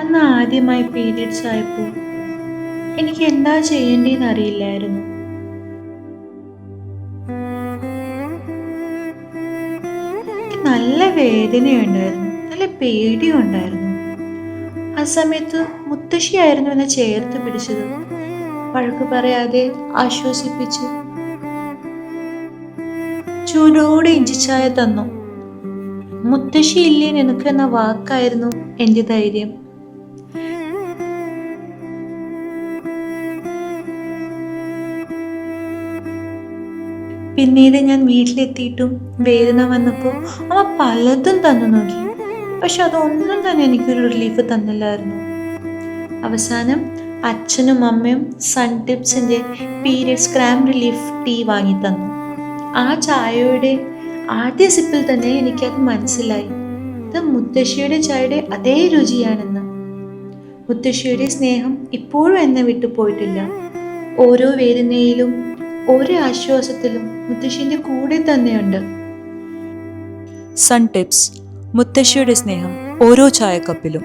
അന്ന് ആദ്യമായി പീരിയഡ്സ് ആയപ്പോൾ എനിക്ക് എന്താ ചെയ്യേണ്ടതെന്ന് അറിയില്ലായിരുന്നു. എനിക്ക് നല്ല വേദനയുണ്ടായിരുന്നു, നല്ല പേടിയും ഉണ്ടായിരുന്നു. ആ സമയത്ത് മുത്തശ്ശിയായിരുന്നു എന്നെ ചേർത്ത് പിടിച്ചത്. വഴക്ക് പറയാതെ ആശ്വസിപ്പിച്ച് ചൂടോടെ ഇഞ്ചിച്ചായ തന്നു. മുത്തശ്ശി ഇല്ലേ നിനക്ക് എന്ന വാക്കായിരുന്നു എൻ്റെ ധൈര്യം. പിന്നീട് ഞാൻ വീട്ടിലെത്തിയിട്ടും വേദന വന്നപ്പോൾ അമ്മ പലതും തന്നു നോക്കി. പക്ഷെ അതൊന്നും തന്നെ എനിക്കൊരു റിലീഫ് തന്നില്ലായിരുന്നു. അവസാനം അച്ഛനും അമ്മയും സൺ ടിപ്സിൻ്റെ പീരിയഡ് സ്ക്രാം റിലീഫ് ടീ വാങ്ങി തന്നു. ആ ചായയുടെ ആദ്യ സിപ്പിൽ തന്നെ എനിക്കത് മനസ്സിലായി, ഇത് മുത്തശ്ശിയുടെ ചായയുടെ അതേ രുചിയാണെന്ന്. മുത്തശ്ശിയുടെ സ്നേഹം ഇപ്പോഴും എന്നെ വിട്ടു പോയിട്ടില്ല. ഓരോ വേദനയിലും ഓരോ ആശ്വാസത്തിലും മുത്തശ്ശിന്റെ കൂടെ തന്നെയുണ്ട്. സൺ ടിപ്സ്, മുത്തശ്ശിയുടെ സ്നേഹം ഓരോ ചായക്കപ്പിലും.